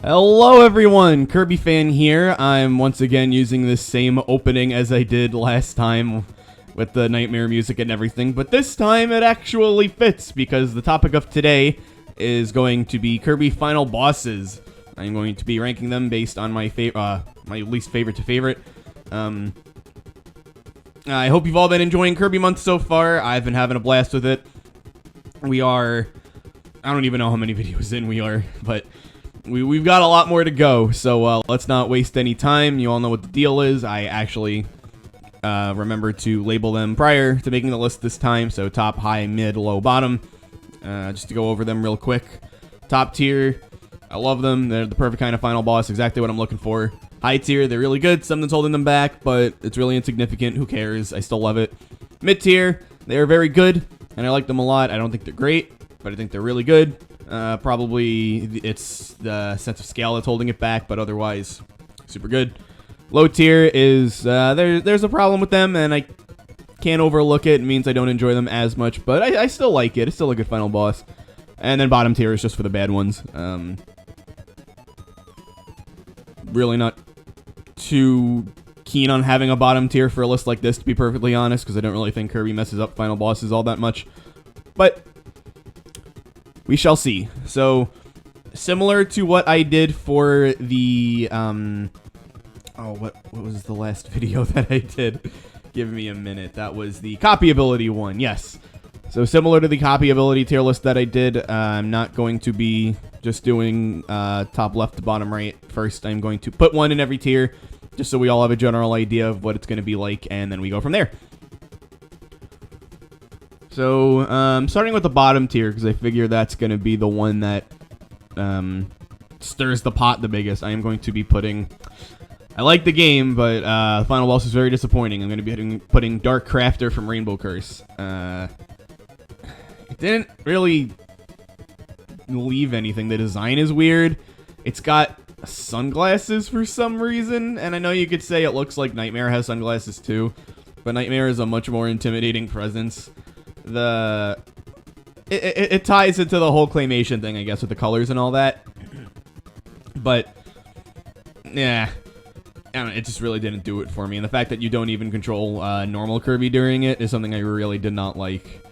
Hello everyone, Kirbyfan here. I'm once again using the same opening as I did last time with the nightmare music and everything, but this time it actually fits because the topic of today is going to be Kirby final bosses. I'm going to be ranking them based on my least favorite to favorite. I hope you've all been enjoying Kirby Month so far. I've been having a blast with it. I don't even know how many videos in we are, but we've got a lot more to go, so let's not waste any time. You all know what the deal is. I actually remember to label them prior to making the list this time, so top, high, mid, low, bottom. Just to go over them real quick. Top tier, I love them. They're the perfect kind of final boss, exactly what I'm looking for. High tier, they're really good. Something's holding them back, but it's really insignificant. Who cares? I still love it. Mid tier, they're very good, and I like them a lot. I don't think they're great, but I think they're really good. Probably it's the sense of scale that's holding it back, but otherwise, super good. Low tier is, there's a problem with them, and I can't overlook it. It means I don't enjoy them as much, but I still like it. It's still a good final boss. And then bottom tier is just for the bad ones. Really not too keen on having a bottom tier for a list like this, to be perfectly honest, because I don't really think Kirby messes up final bosses all that much. But we shall see. So, similar to what I did for the, what was the last video that I did? Give me a minute. That was the copy ability one, yes. So, similar to the copy ability tier list that I did, I'm not going to be just doing top left to bottom right first. I'm going to put one in every tier, just so we all have a general idea of what it's going to be like, and then we go from there. So, starting with the bottom tier, because I figure that's going to be the one that stirs the pot the biggest. I am going to be putting... I like the game, but the final boss is very disappointing. I'm going to be putting Dark Crafter from Rainbow Curse. It didn't really leave anything. The design is weird. It's got sunglasses for some reason, and I know you could say it looks like Nightmare has sunglasses too, but Nightmare is a much more intimidating presence. It ties into the whole claymation thing, I guess, with the colors and all that. But yeah, I don't know, it just really didn't do it for me. And the fact that you don't even control normal Kirby during it is something I really did not like.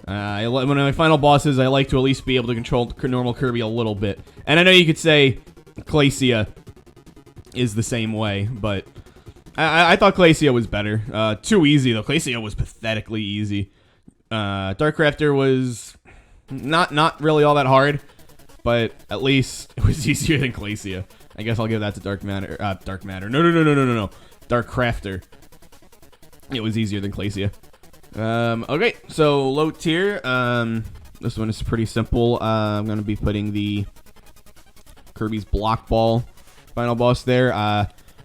One of my final bosses, I like to at least be able to control normal Kirby a little bit. And I know you could say Gracia is the same way, but I thought Gracia was better. Too easy though. Gracia was pathetically easy. Dark Crafter was not really all that hard, but at least it was easier than Gracia. I guess I'll give that to Dark Matter. No. Dark Crafter. It was easier than Gracia. Okay, so low tier. This one is pretty simple. I'm gonna be putting the Kirby's Block Ball final boss there.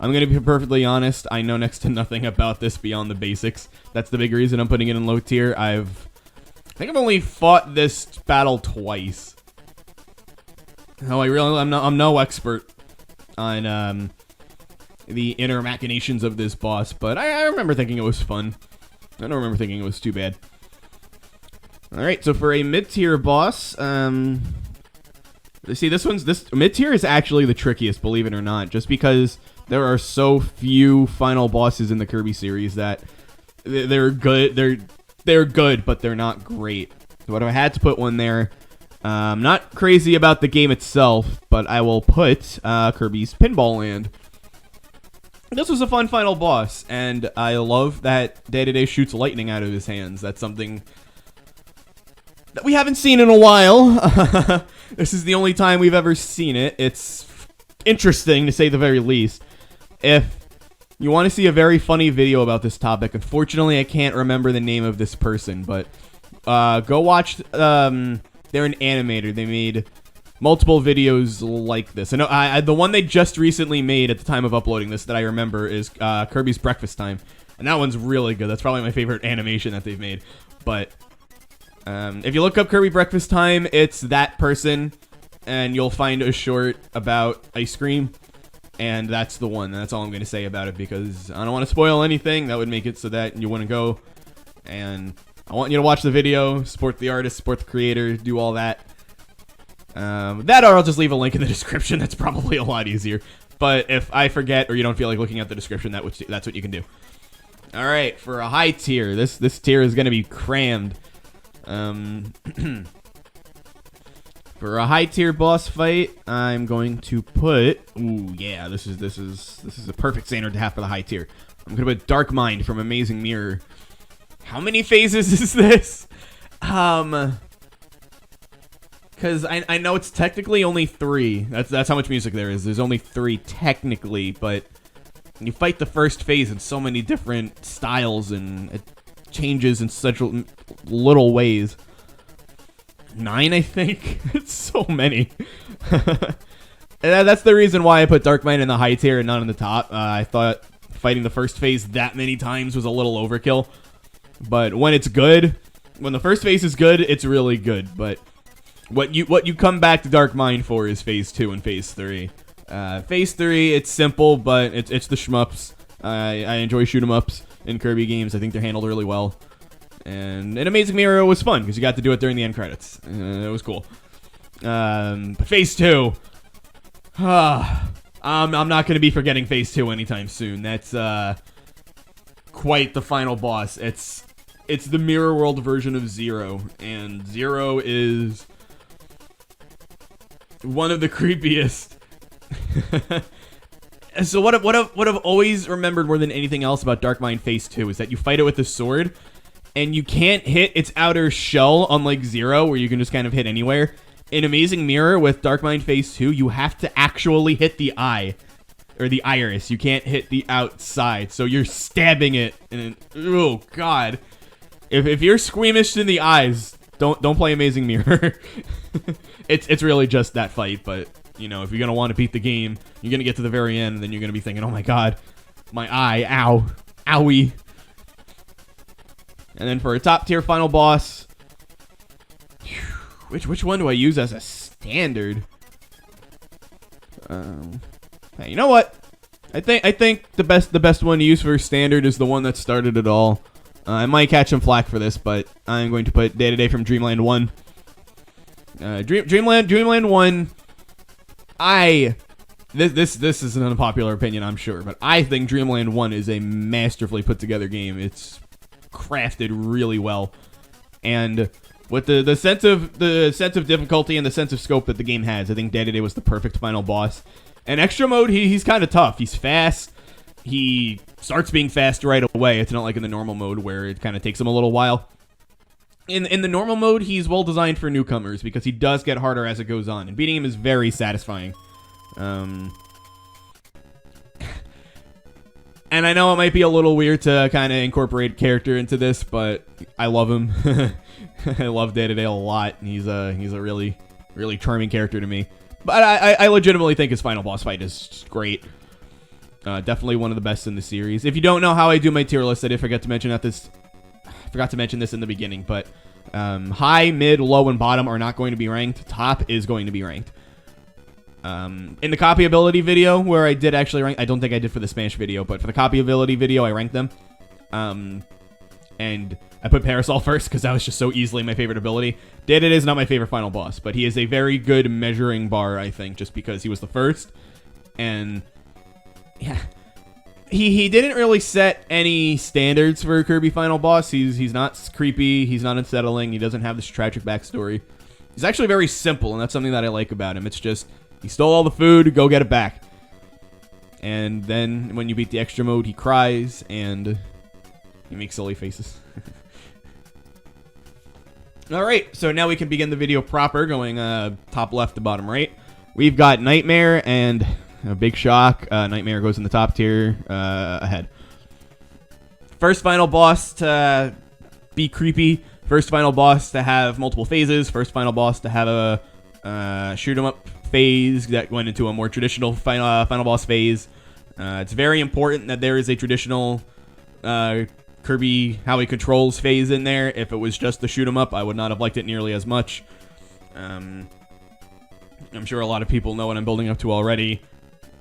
I'm going to be perfectly honest, I know next to nothing about this beyond the basics. That's the big reason I'm putting it in low tier. I think I've only fought this battle twice. Oh, I'm no expert on the inner machinations of this boss, but I remember thinking it was fun. I don't remember thinking it was too bad. Alright, so for a mid-tier boss, see, this mid-tier is actually the trickiest, believe it or not, just because there are so few final bosses in the Kirby series that they're good. They're good, but they're not great. So if I had to put one there, I'm not crazy about the game itself, but I will put Kirby's Pinball Land. This was a fun final boss, and I love that Day-to-Day shoots lightning out of his hands. That's something that we haven't seen in a while. This is the only time we've ever seen it. It's interesting, to say the very least. If you want to see a very funny video about this topic, unfortunately, I can't remember the name of this person, but go watch. They're an animator. They made multiple videos like this. I know the one they just recently made at the time of uploading this that I remember is Kirby's Breakfast Time, and that one's really good. That's probably my favorite animation that they've made. But if you look up Kirby Breakfast Time, it's that person, and you'll find a short about ice cream. And that's the one. That's all I'm going to say about it, because I don't want to spoil anything. That would make it so that you wouldn't go. And I want you to watch the video, support the artist, support the creator, do all that. That or I'll just leave a link in the description. That's probably a lot easier. But if I forget or you don't feel like looking at the description, that's what you can do. All right, for a high tier, this tier is going to be crammed. For a high tier boss fight, I'm going to put. Ooh, yeah, this is a perfect standard to have for the high tier. I'm gonna put Dark Mind from Amazing Mirror. How many phases is this? Because I know it's technically only 3. That's how much music there is. There's only 3 technically, but you fight the first phase in so many different styles and it changes in such little ways. 9, I think. It's so many. That's the reason why I put Dark Mind in the high tier and not in the top. I thought fighting the first phase that many times was a little overkill. But when it's good, when the first phase is good, it's really good. But what you come back to Dark Mind for is phase 2 and phase 3. Phase 3, it's simple, but it's the shmups. I enjoy shoot 'em ups in Kirby games. I think they're handled really well. And in Amazing Mirror, it was fun because you got to do it during the end credits. It was cool. But phase 2, I'm not going to be forgetting phase 2 anytime soon. That's quite the final boss. It's the Mirror World version of Zero, and Zero is one of the creepiest. So what I've always remembered more than anything else about Dark Mind phase 2 is that you fight it with a sword, and you can't hit its outer shell, unlike Zero, where you can just kind of hit anywhere. In Amazing Mirror, with Dark Mind phase 2, you have to actually hit the eye, or the iris. You can't hit the outside, so you're stabbing it, and oh god. If you're squeamish in the eyes, don't play Amazing Mirror. It's really just that fight, but you know, if you're gonna want to beat the game, you're gonna get to the very end, and then you're gonna be thinking, oh my god, my eye, ow, owie. And then for a top tier final boss, which one do I use as a standard? Hey, you know what? I think the best one to use for standard is the one that started it all. I might catch some flack for this, but I'm going to put Day to Day from Dreamland 1. Dreamland 1. This is an unpopular opinion, I'm sure, but I think Dreamland 1 is a masterfully put together game. It's crafted really well, and with the sense of difficulty and the sense of scope that the game has, I think Day to Day was the perfect final boss. And extra mode, he's kind of tough. He's fast. He starts being fast right away. It's not like in the normal mode where it kind of takes him a little while. In the normal mode, he's well designed for newcomers because he does get harder as it goes on, and beating him is very satisfying. And I know it might be a little weird to kind of incorporate character into this, but I love him. I love Day to Day a lot. He's a really, really charming character to me. But I legitimately think his final boss fight is great. Definitely one of the best in the series. If you don't know how I do my tier list, I forgot to mention this in the beginning. But high, mid, low, and bottom are not going to be ranked. Top is going to be ranked. In the copyability video, where I did actually rank, I don't think I did for the Smash video, but for the copyability video, I ranked them. And I put Parasol first, because that was just so easily my favorite ability. Day to Day is not my favorite final boss, but he is a very good measuring bar, I think, just because he was the first. And, yeah, he didn't really set any standards for a Kirby final boss. He's not creepy, he's not unsettling, he doesn't have this tragic backstory. He's actually very simple, and that's something that I like about him. It's just, he stole all the food, go get it back. And then when you beat the extra mode, he cries and he makes silly faces. Alright, so now we can begin the video proper, going top left to bottom right. We've got Nightmare and a big shock. Nightmare goes in the top tier ahead. First final boss to be creepy. First final boss to have multiple phases. First final boss to have a shoot 'em up phase that went into a more traditional final boss phase. It's very important that there is a traditional Kirby how he controls phase in there. If it was just the shoot 'em up, I would not have liked it nearly as much. I'm sure a lot of people know what I'm building up to already,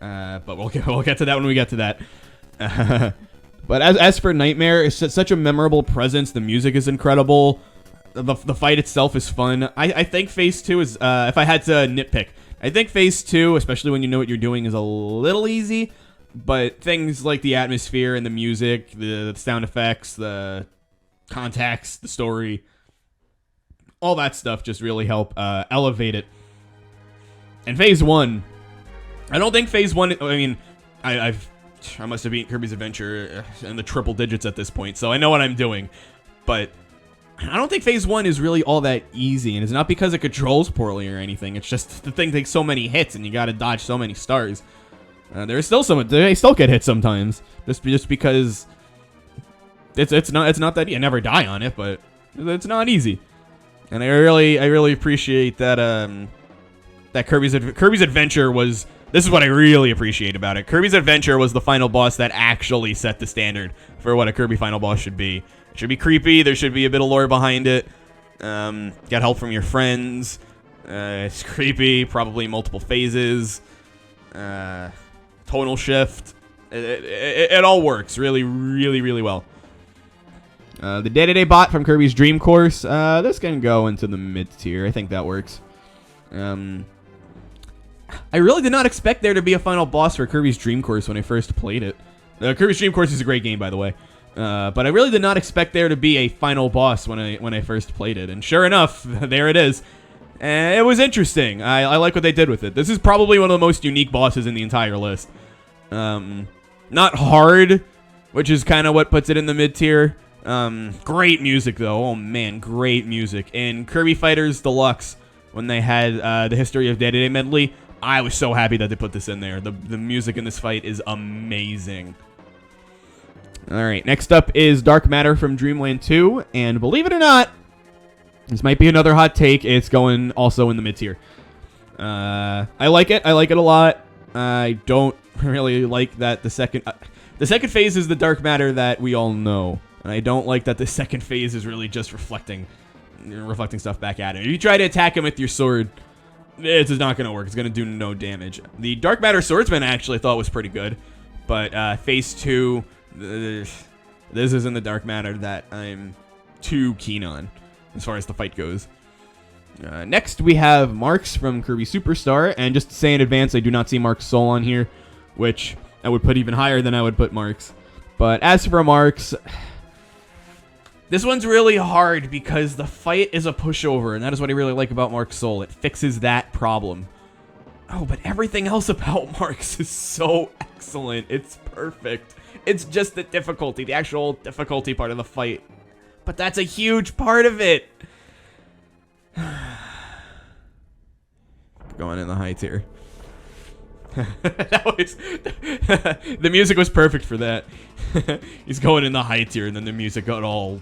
but we'll get to that when we get to that. But as for Nightmare, it's such a memorable presence. The music is incredible. The fight itself is fun. I think Phase 2 is, if I had to nitpick, I think Phase 2, especially when you know what you're doing, is a little easy. But things like the atmosphere and the music, the sound effects, the context, the story, all that stuff just really help elevate it. And Phase 1, I don't think Phase 1, I mean, I must have beaten Kirby's Adventure in the triple digits at this point, so I know what I'm doing. But I don't think Phase 1 is really all that easy, and it's not because it controls poorly or anything. It's just the thing takes so many hits, and you gotta dodge so many stars. There's still they still get hit sometimes, just because it's not that I never die on it, but it's not easy. And I really appreciate that that Kirby's Adventure was. This is what I really appreciate about it. Kirby's Adventure was the final boss that actually set the standard for what a Kirby final boss should be. It should be creepy. There should be a bit of lore behind it. Get help from your friends. It's creepy. Probably multiple phases. Tonal shift. It all works really well. The day-to-day bot from Kirby's Dream Course. This can go into the mid tier. I think that works. I really did not expect there to be a final boss for Kirby's Dream Course when I first played it. Kirby's Dream Course is a great game, by the way. But I really did not expect there to be a final boss when I first played it. And sure enough, there it is. And it was interesting. I like what they did with it. This is probably one of the most unique bosses in the entire list. Not hard, which is kind of what puts it in the mid tier. Great music, though. Oh, man, great music. In Kirby Fighters Deluxe, when they had the History of Day-to-Day medley, I was so happy that they put this in there. The music in this fight is amazing. Alright, next up is Dark Matter from Dreamland 2. And believe it or not, this might be another hot take. It's going also in the mid-tier. I like it. I like it a lot. I don't really like that the second phase is the Dark Matter that we all know. And I don't like that the second phase is really just reflecting stuff back at him. If you try to attack him with your sword, it's not going to work. It's going to do no damage. The Dark Matter Swordsman I actually thought was pretty good. But Phase 2, this isn't the Dark Matter that I'm too keen on as far as the fight goes. Next, we have Marks from Kirby Superstar. And just to say in advance, I do not see Marks' Soul on here, which I would put even higher than I would put Marks. But as for Marks, this one's really hard because the fight is a pushover, and that is what I really like about Marks' Soul. It fixes that problem. Oh, but everything else about Marks is so excellent. It's perfect. It's just the difficulty, the actual difficulty part of the fight. But that's a huge part of it. Going in the high tier. The music was perfect for that. He's going in the high tier, and then the music got all.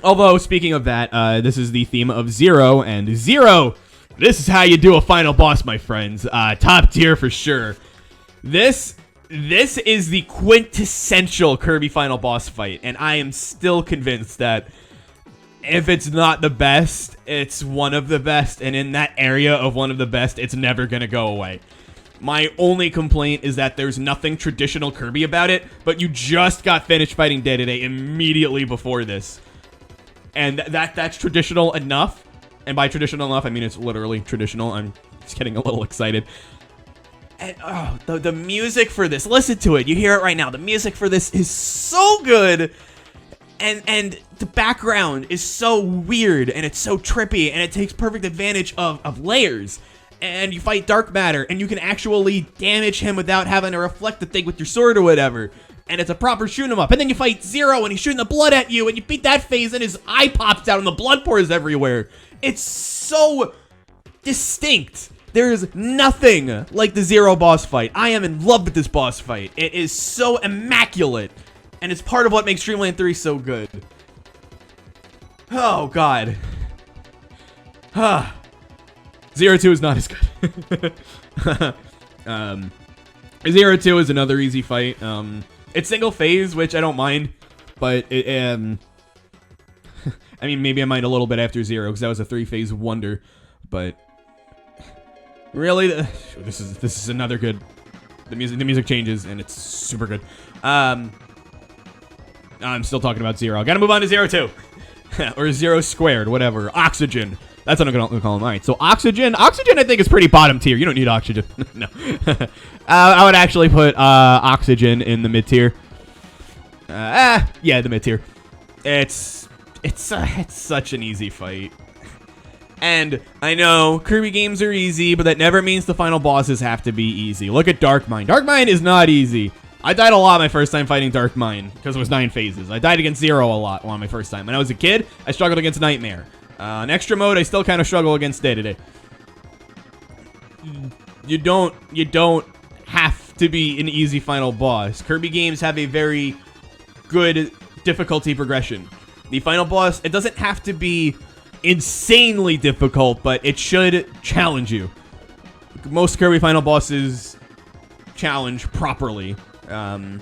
Although, speaking of that, this is the theme of Zero, and Zero, this is how you do a final boss, my friends. Top tier for sure. This is the quintessential Kirby final boss fight, and I am still convinced that if it's not the best, it's one of the best, and in that area of one of the best, it's never gonna go away. My only complaint is that there's nothing traditional Kirby about it, but you just got finished fighting Day-to-Day immediately before this. And that's traditional enough. And by traditional enough, I mean it's literally traditional. I'm just getting a little excited. And the music for this, listen to it. You hear it right now. The music for this is so good. And the background is so weird, and it's so trippy, and it takes perfect advantage of layers. And you fight Dark Matter, and you can actually damage him without having to reflect the thing with your sword or whatever. And it's a proper shoot 'em up. And then you fight Zero, and he's shooting the blood at you, and you beat that phase, and his eye pops out, and the blood pours everywhere. It's so distinct. There's nothing like the Zero boss fight. I am in love with this boss fight. It is so immaculate, and it's part of what makes Dreamland 3 so good. Oh, God. Zero 2 is not as good. Zero 2 is another easy fight. It's single phase, which I don't mind, but it, I mean, maybe I mind a little bit after Zero because that was a 3-phase wonder, but really, this is another good. The music changes and it's super good. I'm still talking about Zero. Gotta move on to Zero 2. Or Zero Squared, whatever. Oxygen. That's what I'm gonna call him. All right, so Oxygen. Oxygen, I think, is pretty bottom tier. You don't need Oxygen. No. I would actually put Oxygen in the mid tier. Yeah, the mid tier. It's such an easy fight. And I know Kirby games are easy, but that never means the final bosses have to be easy. Look at Dark Mind. Dark Mind is not easy. I died a lot my first time fighting Dark Mind because it was 9 phases. I died against Zero a lot on my first time. When I was a kid, I struggled against Nightmare. In extra mode, I still kind of struggle against Day to Day. You don't have to be an easy final boss. Kirby games have a very good difficulty progression. The final boss, it doesn't have to be insanely difficult, but it should challenge you. Most Kirby final bosses challenge properly, and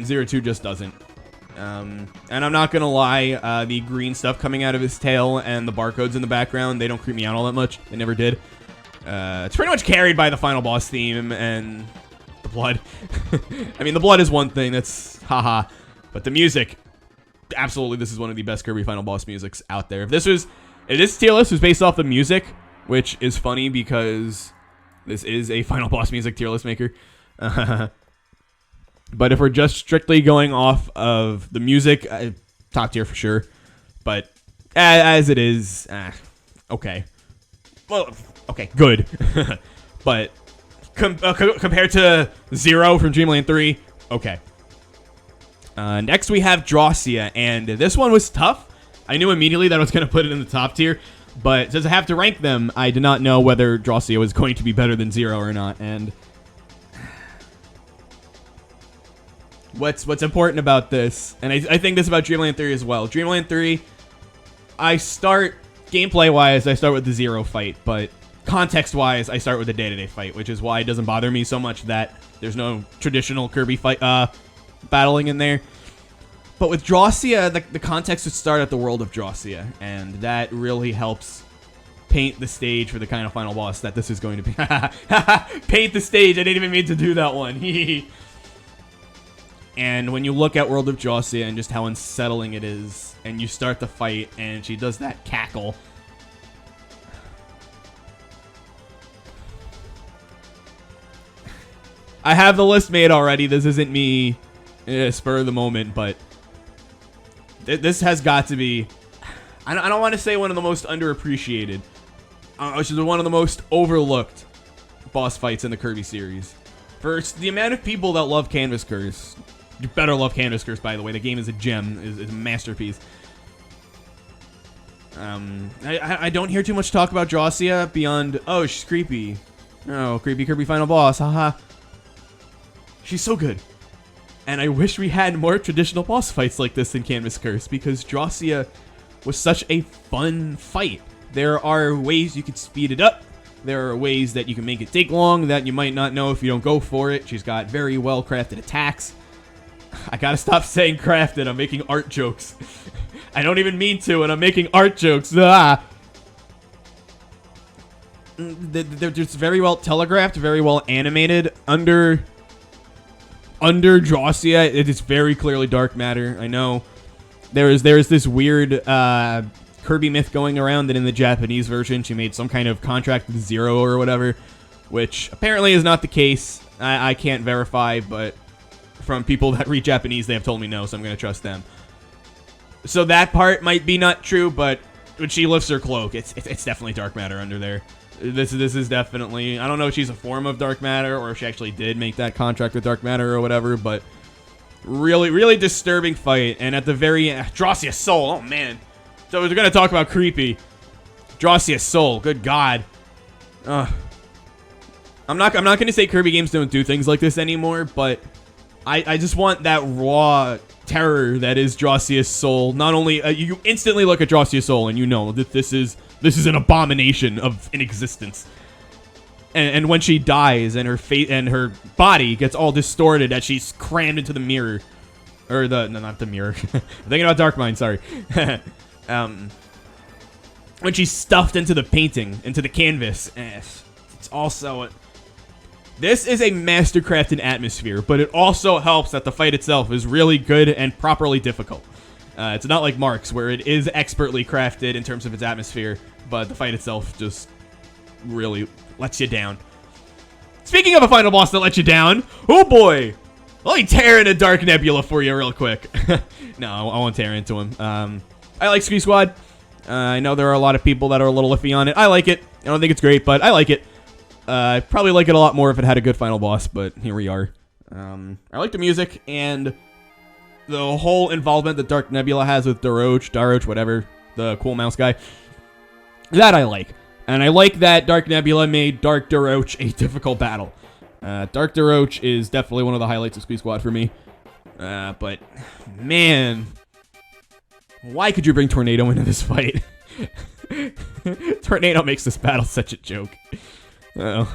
Zero 2 just doesn't. And I'm not gonna lie, the green stuff coming out of his tail and the barcodes in the background, they don't creep me out all that much. They never did. It's pretty much carried by the final boss theme and the blood. I mean, the blood is one thing, that's haha, but the music, absolutely, this is one of the best Kirby final boss musics out there. If this tier list was based off the music, which is funny because this is a final boss music tier list maker. But if we're just strictly going off of the music, top tier for sure. But as it is, okay. Well, okay, good. But compared to Zero from Dreamland 3, okay. Next we have Gracia, and this one was tough. I knew immediately that I was going to put it in the top tier, but since I have to rank them, I did not know whether Gracia was going to be better than Zero or not, and what's important about this, and I think this about Dreamland 3 as well. Dreamland 3, I start, gameplay-wise, I start with the Zero fight, but context-wise, I start with the day-to-day fight, which is why it doesn't bother me so much that there's no traditional Kirby fight, battling in there. But with Gracia, the context would start at the world of Gracia, and that really helps paint the stage for the kind of final boss that this is going to be. Paint the stage, I didn't even mean to do that one. And when you look at World of Gracia and just how unsettling it is, and you start the fight, and she does that cackle. I have the list made already. This isn't me spur of the moment, but this has got to be, I don't want to say one of the most underappreciated, which is one of the most overlooked boss fights in the Kirby series. First, the amount of people that love Canvas Curse. You better love Canvas Curse, by the way. The game is a gem, is a masterpiece. I don't hear too much talk about Gracia beyond, oh, she's creepy. Oh, creepy Kirby final boss, haha. She's so good. And I wish we had more traditional boss fights like this in Canvas Curse, because Gracia was such a fun fight. There are ways you could speed it up. There are ways that you can make it take long that you might not know if you don't go for it. She's got very well-crafted attacks. I gotta stop saying crafted. I'm making art jokes. I don't even mean to, and I'm making art jokes. Ah. They're just very well telegraphed, very well animated. Under Gracia, it is very clearly dark matter. I know there is this weird Kirby myth going around that in the Japanese version she made some kind of contract with Zero or whatever, which apparently is not the case. I can't verify, but from people that read Japanese, they have told me no, so I'm going to trust them. So that part might be not true, but when she lifts her cloak, it's definitely dark matter under there. This is definitely, I don't know if she's a form of dark matter or if she actually did make that contract with dark matter or whatever, but really, really disturbing fight. And at the very end, Gracia's soul, oh man. So we're going to talk about creepy. Gracia's soul, good God. I'm not going to say Kirby games don't do things like this anymore, but I just want that raw terror that is Gracia's soul. Not only you instantly look at Gracia's soul and you know that this is an abomination of an existence. And when she dies and her face and her body gets all distorted as she's crammed into the mirror, or no, not the mirror. I'm thinking about Dark Mind. Sorry. When she's stuffed into the painting, into the canvas, it's also This is a mastercrafted atmosphere, but it also helps that the fight itself is really good and properly difficult. It's not like Mark's, where it is expertly crafted in terms of its atmosphere, but the fight itself just really lets you down. Speaking of a final boss that lets you down, oh boy! Let me tear into Dark Nebula for you real quick. No, I won't tear into him. I like Ski Squad. I know there are a lot of people that are a little iffy on it. I like it. I don't think it's great, but I like it. I'd probably like it a lot more if it had a good final boss, but here we are. I like the music and the whole involvement that Dark Nebula has with Daroach, whatever, the cool mouse guy. That I like. And I like that Dark Nebula made Dark Daroach a difficult battle. Dark Daroach is definitely one of the highlights of Squeak Squad for me. But, man, why could you bring Tornado into this fight? Tornado makes this battle such a joke. Uh-oh.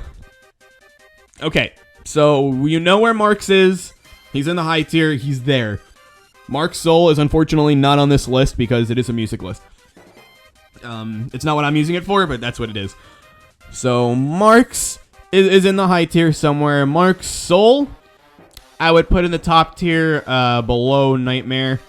Okay, so you know where Mark's is. He's in the high tier. He's there. Mark's Soul is unfortunately not on this list because it is a music list. It's not what I'm using it for, but that's what it is. So Mark's is in the high tier somewhere. Mark's Soul, I would put in the top tier below Nightmare.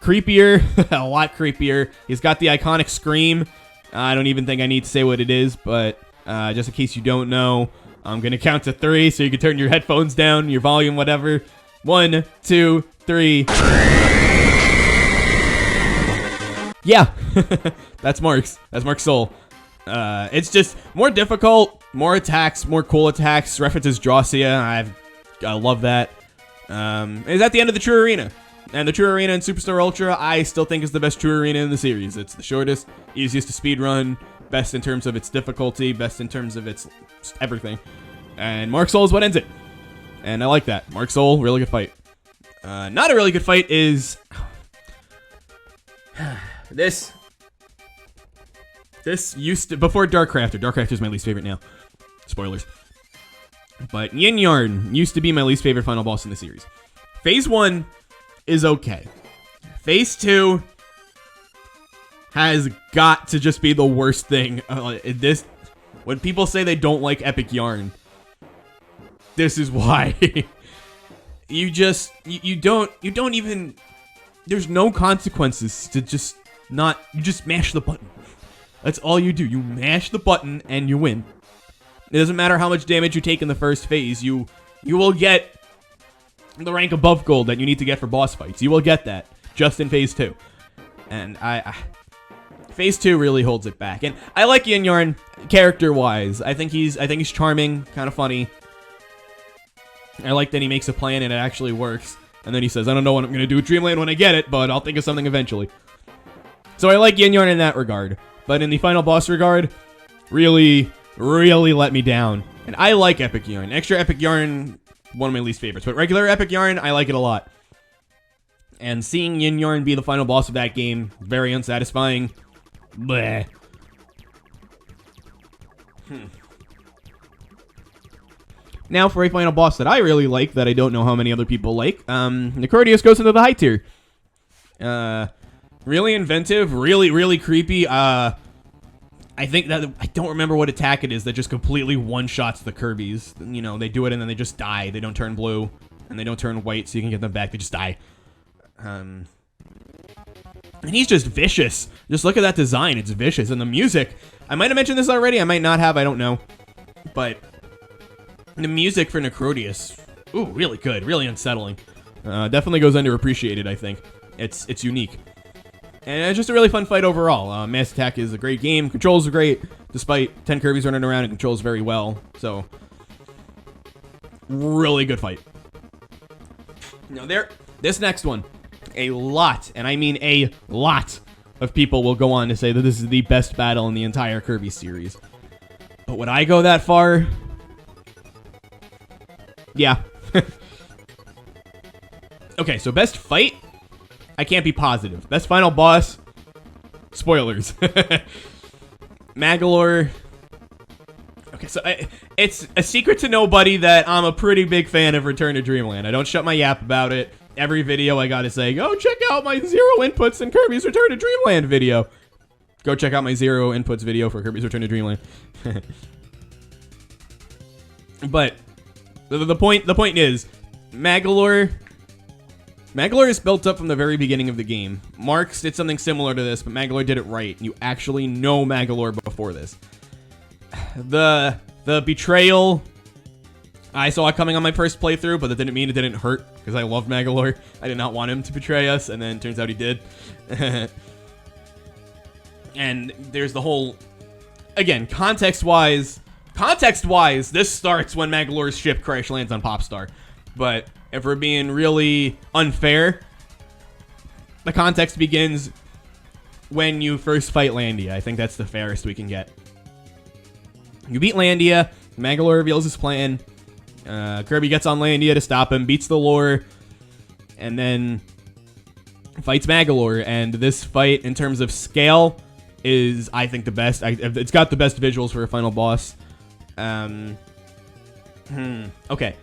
Creepier, a lot creepier. He's got the iconic scream. I don't even think I need to say what it is, but just in case you don't know, I'm going to count to 3 so you can turn your headphones down, your volume, whatever. 1, 2, 3. Yeah, that's Mark's. That's Mark's Soul. It's just more difficult, more attacks, more cool attacks. References Gracia. I love that. It's at the end of the True Arena. And the True Arena in Superstar Ultra, I still think is the best True Arena in the series. It's the shortest, easiest to speedrun, best in terms of its difficulty, best in terms of its everything. And Mark's Soul is what ends it. And I like that. Mark's Soul, really good fight. Not a really good fight is... This used to... Before Darkcrafter. Darkcrafter's my least favorite now. Spoilers. But Yin Yarn used to be my least favorite final boss in the series. Phase 1... is okay. Phase 2 has got to just be the worst thing. When people say they don't like Epic Yarn, this is why. you don't even, there's no consequences to just not, you just mash the button. That's all you do. You mash the button and you win. It doesn't matter how much damage you take in the first phase. You will get the rank above gold that you need to get for boss fights. You will get that just in phase 2. And phase 2 really holds it back. And I like Yin Yarn character-wise. I think he's charming, kind of funny. I like that he makes a plan and it actually works. And then he says, I don't know what I'm going to do with Dreamland when I get it, but I'll think of something eventually. So I like Yin Yarn in that regard. But in the final boss regard, really, really let me down. And I like Epic Yarn. Extra Epic Yarn, one of my least favorites. But regular Epic Yarn, I like it a lot. And seeing Yin Yarn be the final boss of that game, very unsatisfying. Bleh. Now for a final boss that I really like, that I don't know how many other people like, Necrodius goes into the high tier. Really inventive, really, really creepy. I think that, I don't remember what attack it is that just completely one-shots the Kirbys. You know, they do it and then they just die. They don't turn blue, and they don't turn white, so you can get them back. They just die. And he's just vicious. Just look at that design. It's vicious. And the music, I might have mentioned this already. I might not have. I don't know. But the music for Necrodius, ooh, really good. Really unsettling. Definitely goes underappreciated, I think. It's unique. And it's just a really fun fight overall. Mass Attack is a great game. Controls are great. Despite 10 Kirbys running around, it controls very well. So, really good fight. Now, this next one, a lot, and I mean a lot, of people will go on to say that this is the best battle in the entire Kirby series. But would I go that far? Yeah. Okay, so best fight? I can't be positive. Best final boss? Spoilers. Magalore. Okay, so it's a secret to nobody that I'm a pretty big fan of Return to Dreamland. I don't shut my yap about it. Every video I gotta say, go check out my 0 inputs in Kirby's Return to Dreamland video. Go check out my 0 inputs video for Kirby's Return to Dreamland. But the point is, Magolor is built up from the very beginning of the game. Marks did something similar to this, but Magolor did it right. You actually know Magolor before this. The betrayal, I saw it coming on my first playthrough, but that didn't mean it didn't hurt, because I love Magolor. I did not want him to betray us, and then it turns out he did. And there's the whole, again, context-wise, this starts when Magolor's ship crash lands on Popstar. But if we're being really unfair, the context begins when you first fight Landia. I think that's the fairest we can get. You beat Landia, Magolor reveals his plan, Kirby gets on Landia to stop him, beats the lore, and then fights Magolor. And this fight, in terms of scale, is, I think, the best. It's got the best visuals for a final boss. Okay,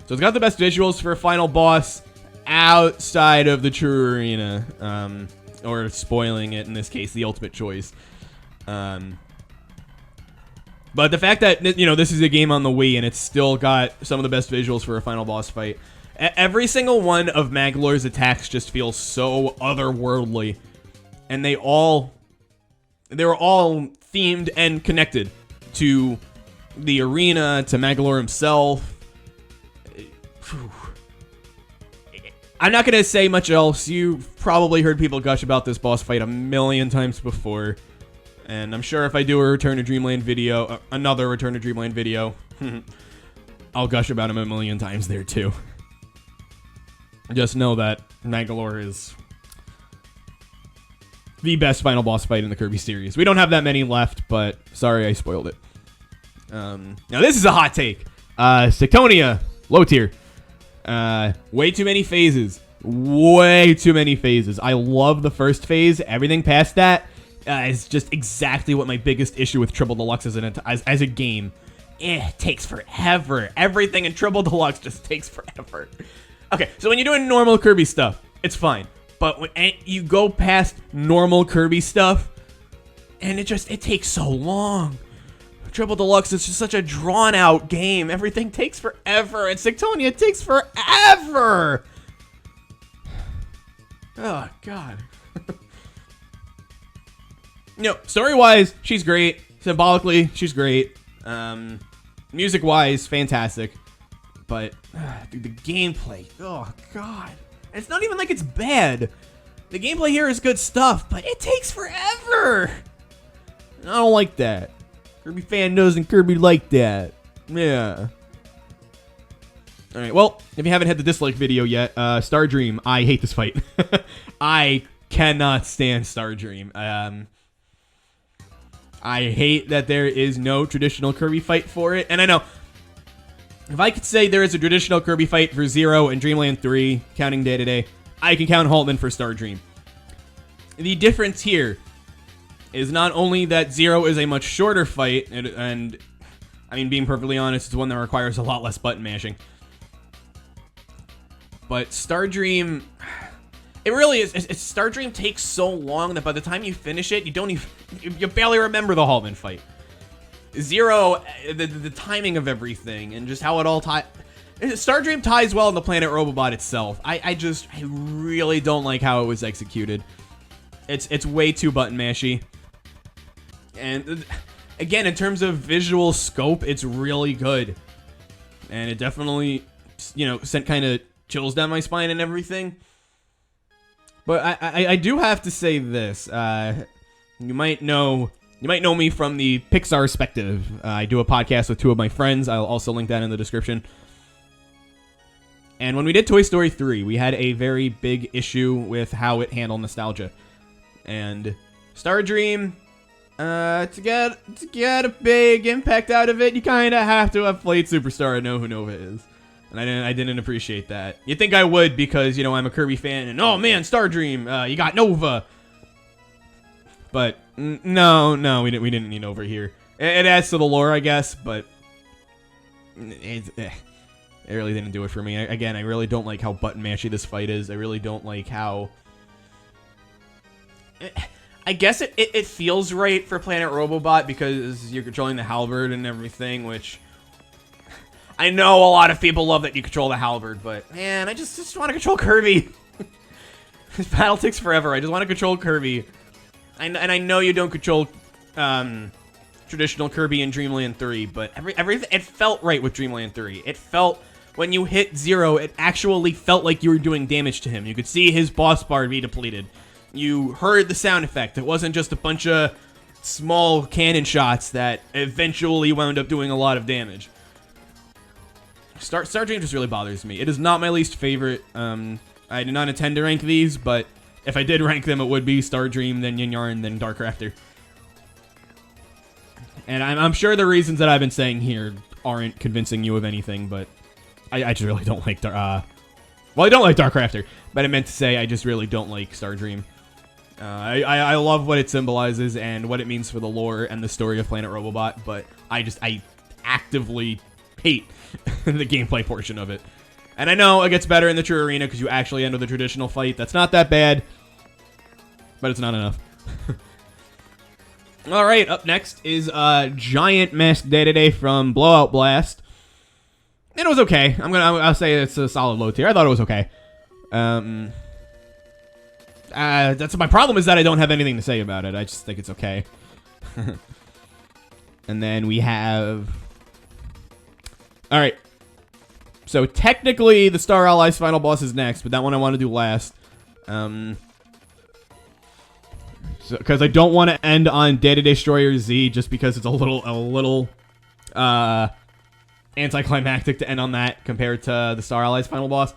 so it's got the best visuals for a final boss outside of the true arena, or spoiling it, in this case, the ultimate choice. But the fact that, you know, this is a game on the Wii and it's still got some of the best visuals for a final boss fight. Every single one of Magolor's attacks just feels so otherworldly, and they were all themed and connected to the arena, to Magolor himself. I'm not going to say much else. You've probably heard people gush about this boss fight a million times before. And I'm sure if I do a Return to Dreamland video, another Return to Dreamland video, I'll gush about him a million times there too. Just know that Magolor is the best final boss fight in the Kirby series. We don't have that many left, but sorry I spoiled it. Now this is a hot take. Sectonia, low tier. Way too many phases. Way too many phases. I love the first phase. Everything past that is just exactly what my biggest issue with Triple Deluxe is as a game. It takes forever. Everything in Triple Deluxe just takes forever. Okay, so when you're doing normal Kirby stuff, it's fine. But when you go past normal Kirby stuff, and it takes so long. Triple Deluxe is just such a drawn-out game. Everything takes forever. And Sectonia takes forever. Oh, God. No, story-wise, she's great. Symbolically, she's great. Music-wise, fantastic. But, dude, the gameplay, oh, God. And it's not even like it's bad. The gameplay here is good stuff, but it takes forever. And I don't like that. Kirbyfan doesn't Kirby like that. Yeah. Alright, well, if you haven't had the dislike video yet, Stardream, I hate this fight. I cannot stand Stardream. I hate that there is no traditional Kirby fight for it. And I know, if I could say there is a traditional Kirby fight for Zero and Dreamland 3, counting day-to-day, I can count Haltman for Stardream. The difference here is not only that Zero is a much shorter fight, and I mean, being perfectly honest, it's one that requires a lot less button mashing. But Stardream, it really is. Stardream takes so long that by the time you finish it, you barely remember the Haltman fight. Zero, the timing of everything and just how it all ties. Stardream ties well in the Planet Robobot itself. I really don't like how it was executed. It's way too button mashy. And again, in terms of visual scope, it's really good. And it definitely, you know, sent kind of chills down my spine and everything. But I do have to say this. You might know me from the Pixar perspective. I do a podcast with two of my friends. I'll also link that in the description. And when we did Toy Story 3, we had a very big issue with how it handled nostalgia. And Stardream, to get a big impact out of it, you kind of have to have played Superstar and know who Nova is. And I didn't appreciate that. You'd think I would because, you know, I'm a Kirby fan and, oh man, Stardream, you got Nova. But no, we didn't need Nova here. It adds to the lore, I guess, but it really didn't do it for me. Again, I really don't like how button mashy this fight is. I really don't like how... I guess it feels right for Planet Robobot because you're controlling the halberd and everything, which... I know a lot of people love that you control the halberd, but man, I just want to control Kirby. This battle takes forever. I just want to control Kirby. And I know you don't control traditional Kirby in Dreamland 3, but everything, it felt right with Dreamland 3. It felt, when you hit 0, it actually felt like you were doing damage to him. You could see his boss bar be depleted. You heard the sound effect. It wasn't just a bunch of small cannon shots that eventually wound up doing a lot of damage. Stardream just really bothers me. It is not my least favorite. I do not intend to rank these, but if I did rank them, it would be Stardream, then Yin Yarn, then Darkrafter. And I'm sure the reasons that I've been saying here aren't convincing you of anything, but I just really don't like well, I don't like Darkrafter, but I meant to say I just really don't like Stardream. I love what it symbolizes and what it means for the lore and the story of Planet Robobot, but I actively hate the gameplay portion of it. And I know it gets better in the true arena because you actually enter the traditional fight. That's not that bad, but it's not enough. All right, up next is Giant Mask Day-to-Day from Blowout Blast. It was okay. I'll say it's a solid low tier. I thought it was okay. That's my problem, is that I don't have anything to say about it. I just think it's okay. And then we have... All right. So technically, the Star Allies final boss is next, but that one I want to do last. Because I don't want to end on Data Destroyer Z, just because it's a little anticlimactic to end on that compared to the Star Allies final boss.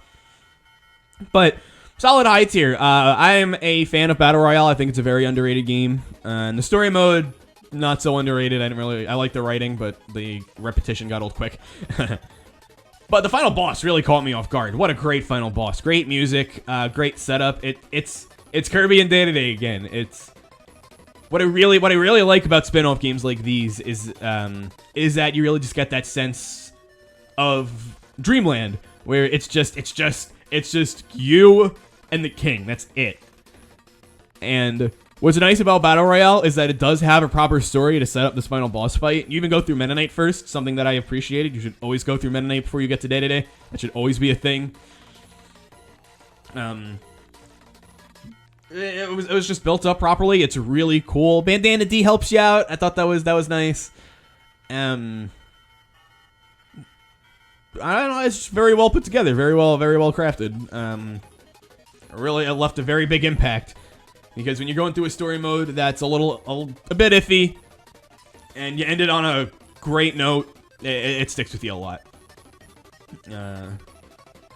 But solid high tier. I am a fan of Battle Royale. I think it's a very underrated game. And the story mode, not so underrated. I like the writing, but the repetition got old quick. But the final boss really caught me off guard. What a great final boss. Great music, great setup. It's Kirby and Day-to-Day again. It's what I really like about spin-off games like these is that you really just get that sense of Dreamland, where it's just you and the king. That's it. And what's nice about Battle Royale is that it does have a proper story to set up this final boss fight. You even go through Meta Knight first, something that I appreciated. You should always go through Meta Knight before you get to Day-to-Day. That should always be a thing. It was just built up properly. It's really cool. Bandana D helps you out. I thought that was nice. I don't know. It's just very well put together. Very well crafted. It left a very big impact. Because when you're going through a story mode that's a bit iffy, and you end it on a great note, it sticks with you a lot.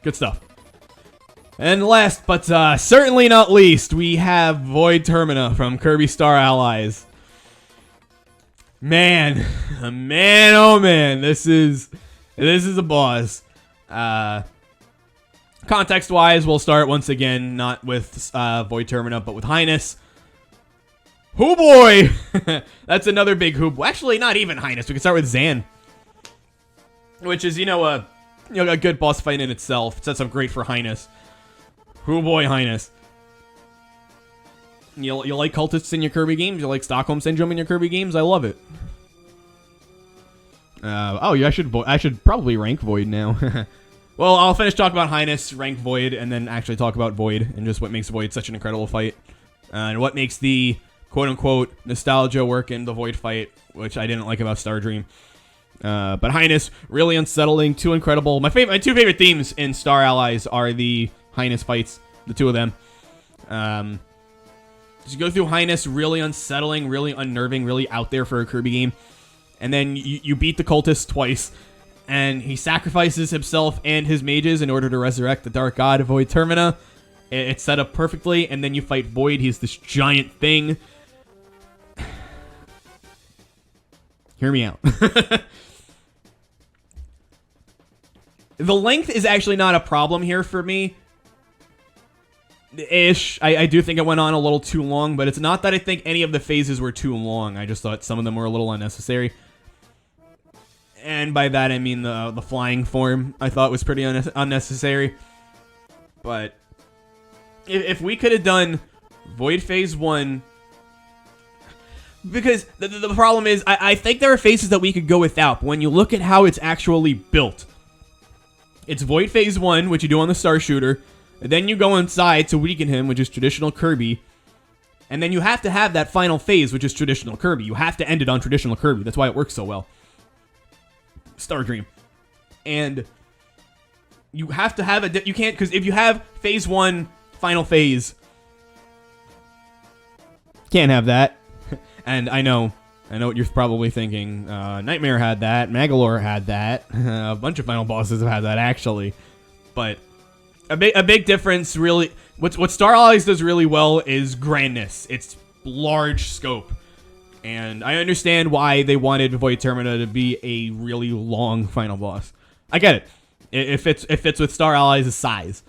Good stuff. And last, but certainly not least, we have Void Termina from Kirby Star Allies. Man, oh man, this is a boss. Context-wise, we'll start once again not with Void Termina, but with Highness. Hoo boy! That's another big hoo. Actually, not even Highness. We can start with Zan, which is a good boss fight in itself. It sets up great for Highness. Hoo boy, Highness. You like cultists in your Kirby games? You like Stockholm Syndrome in your Kirby games? I love it. I should probably rank Void now. Well, I'll finish talking about Highness, rank Void, and then actually talk about Void and just what makes Void such an incredible fight. And what makes the quote-unquote nostalgia work in the Void fight, which I didn't like about Stardream. But Highness, really unsettling, too incredible. My two favorite themes in Star Allies are the Highness fights, the two of them. Just go through Highness, really unsettling, really unnerving, really out there for a Kirby game. And then you beat the cultist twice. And he sacrifices himself and his mages in order to resurrect the Dark God of Void Termina. It's set up perfectly, and then you fight Void. He's this giant thing. Hear me out. The length is actually not a problem here for me. I do think it went on a little too long, but it's not that I think any of the phases were too long. I just thought some of them were a little unnecessary. And by that, I mean the flying form I thought was pretty unnecessary. But if we could have done Void Phase 1... Because the problem is, I think there are phases that we could go without. But when you look at how it's actually built, It's Void Phase 1, which you do on the Star Shooter. Then you go inside to weaken him, which is traditional Kirby. And then you have to have that final phase, which is traditional Kirby. You have to end it on traditional Kirby. That's why it works so well. Stardream. And you have to have you can't, because if you have Phase 1, final phase, can't have that. And I know what you're probably thinking. Nightmare had that. Magolor had that. A bunch of final bosses have had that, actually. But a big difference, really. What Star Allies does really well is grandness. It's large scope. And I understand why they wanted Void Termina to be a really long final boss. I get it. It fits with Star Allies' size.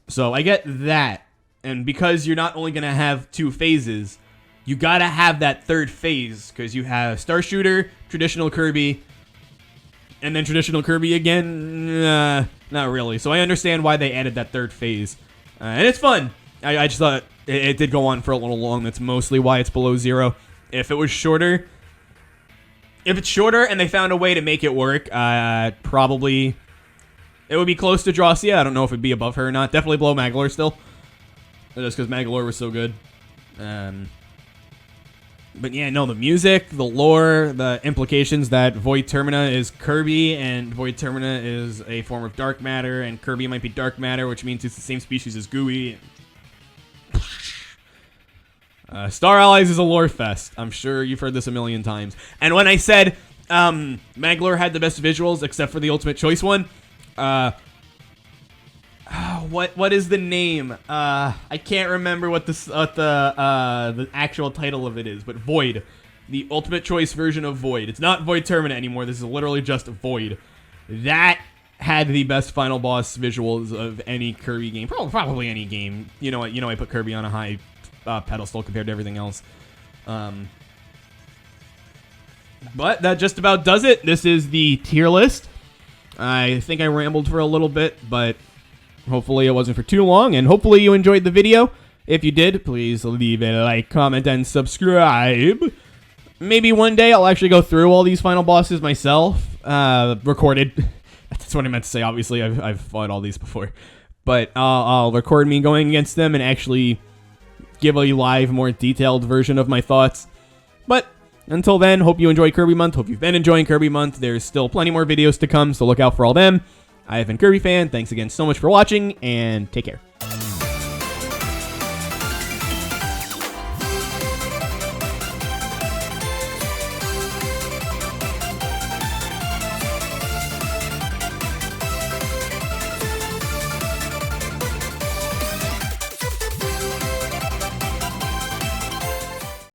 So I get that. And because you're not only going to have 2 phases, you gotta have that third phase, because you have Star Shooter, traditional Kirby, and then traditional Kirby again. Not really. So I understand why they added that third phase. And it's fun. I just thought it did go on for a little long. That's mostly why it's below 0. If it was shorter, if it's shorter and they found a way to make it work, probably it would be close to Gracia. I don't know if it'd be above her or not. Definitely below Magolor still. Just because Magolor was so good. But yeah, no, the music, the lore, the implications that Void Termina is Kirby, and Void Termina is a form of dark matter, and Kirby might be dark matter, which means it's the same species as Gooey. Star Allies is a lore fest. I'm sure you've heard this a million times. And when I said Magolor had the best visuals, except for the Ultimate Choice one, what is the name? I can't remember what the actual title of it is, but Void, the Ultimate Choice version of Void. It's not Void Termina anymore. This is literally just Void. That had the best final boss visuals of any Kirby game, probably any game. You know, I put Kirby on a high pedestal compared to everything else. But that just about does it. This is the tier list. I think I rambled for a little bit, but hopefully it wasn't for too long, and hopefully you enjoyed the video. If you did, please leave a like, comment, and subscribe. Maybe one day I'll actually go through all these final bosses myself, recorded. That's what I meant to say. Obviously, I've fought all these before. But I'll record me going against them and actually give a live, more detailed version of my thoughts. But until then, hope you enjoy Kirby Month. Hope you've been enjoying Kirby Month. There's still plenty more videos to come, so look out for all them. I have been Kirbyfan. Thanks again so much for watching, and take care.